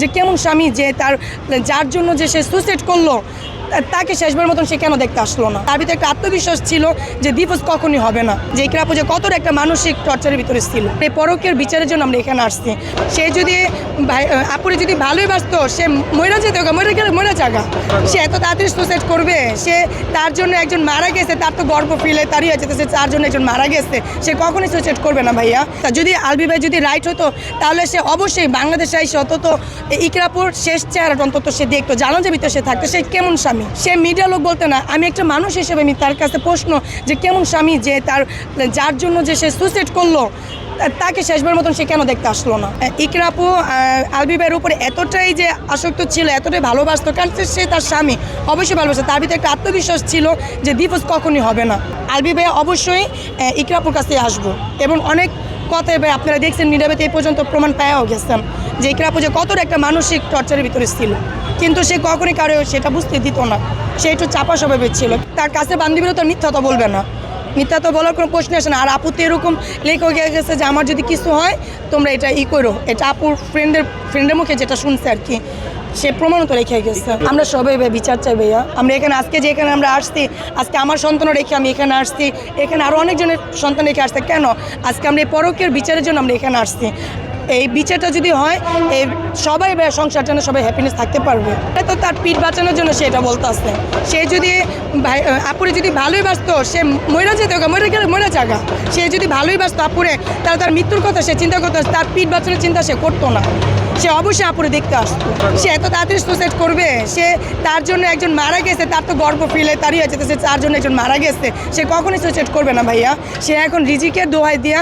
যে কেমন স্বামী যে তার যার জন্য যে সে সুইসাইড করলো তাকে শেষবার মতন সে কেন দেখতে আসলো না। তার ভিতরে একটা আত্মবিশ্বাস ছিল যে ডিভোর্স কখনই হবে না, যে ইকরা আপু যে কতটা একটা মানসিক টর্চারের ভিতরে ছিল। এই পরকের বিচারের জন্য আমরা এখানে আসছি। সে যদি আপুরে যদি ভালোই বাসতো সে মরে যেতে মরে গেলে মরে জায়গা, সে এত তাড়াতাড়ি সুইসাইড করবে? সে তার জন্য একজন মারা গেছে, তার তো গর্ব ফিলে তারই হয়ে যেতেছে, তার জন্য একজন মারা গেছে, সে কখনই সুইসাইড করবে না ভাইয়া। যদি আলবি ভাই যদি রাইট হতো তাহলে সে অবশ্যই বাংলাদেশে এসে অন্তত ইকরা আপুর শেষ চেহারাটা অন্তত সে দেখতো, জানাজার ভিতরে সে থাকতো। সে কেমন স্বামী? সে মিডিয়া লোক বলতে না, আমি একটা মানুষ হিসেবে আমি তার কাছে প্রশ্ন যে কেমন স্বামী যে তার যার জন্য যে সে সুইসাইড করলো তাকে শেষবার মতন সে কেন দেখতে আসলো না। ইকরা আপু আলবি ভাইয়ের উপরে এতটাই যে আসক্ত ছিল, এতটাই ভালোবাসতো, কারণ সে তার স্বামী অবশ্যই ভালোবাসে। তার ভিতরে একটা আত্মবিশ্বাস ছিল যে ডিভোর্স কখনই হবে না। আলবি ভাই অবশ্যই ইকরা আপুর কাছে আসবো এবং অনেক কথাই ভাই আপনারা দেখছেন মিডিয়াতে এই পর্যন্ত প্রমাণ পাওয়াও গেছেন যে ইকরা আপু যে কতটা একটা মানসিক টর্চারের ভিতরে ছিল, কিন্তু সে কখনই কারো সেটা বুঝতে দিত না। সে একটু চাপা স্বভাবের ছিল। তার কাছে বান্ধবীরা তো মিথ্যা তো বলবে না, মিথ্যা তো বলার কোনো প্রশ্ন আসে না। আর আপু তো এরকম লেখা হয়ে গেছে যে আমার যদি কিছু হয় তোমরা এটা করো, এটা আপুর ফ্রেন্ডের মুখে যেটা শুনছে আর কি, সে প্রমাণও তো রেখে গেছে। আমরা সবাই ভাই বিচার চাই ভাইয়া। আমরা এখানে আজকে যে এখানে আমরা আসছি, আজকে আমার সন্তানও রেখে আমি এখানে আসছি, এখানে আরও অনেকজনের সন্তান রেখে আসছে। কেন? আজকে আমরা এই পরকের বিচারের জন্য আমরা এখানে আসছি। এই বিচারটা যদি হয় এই সবাই সংসার জন্য সবাই হ্যাপিনেস থাকতে পারবে। তো তার পিঠ বাঁচানোর জন্য সে এটা বলতে আসছে। সে যদি আপুরে যদি ভালোই বাসতো সে মরে যেতে মরে গেলে মরে জায়গা, সে যদি ভালোই বাসতো আপুরে তাহলে তার মৃত্যুর কথা সে চিন্তা করতো, তার পিঠ বাঁচানোর চিন্তা সে করতো না। সে অবশ্যই আপুরে দেখতে আসতো। সে এত তাড়াতাড়ি সুইসাইড করবে? সে তার জন্য একজন মারা গেছে, তার তো গর্ব ফিলে তারই হয়ে যেতেছে, তার জন্য একজন মারা গেছে, সে কখনই সুইসাইড করবে না ভাইয়া। সে এখন রিজিকের দোহাই দিয়া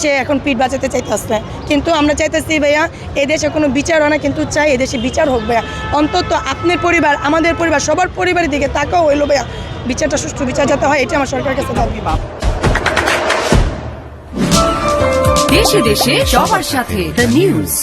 সে এখন পিঠ বাঁচাতে চাইতেছে। কিন্তু আমরা চাইতেছি ভাইয়া এদেশে কোনো বিচার হয় না, কিন্তু চাই এদেশে বিচার হোক ভাইয়া। অন্তত আপনার পরিবার, আমাদের পরিবার, সবার পরিবারের দিকে তাকাও হইলো ভাইয়া, বিচারটা সুষ্ঠু বিচার যাতে হয়, এটা আমার সরকারের কাছে দাবি। দেশে দেশে সবার সাথে দ্য নিউজ।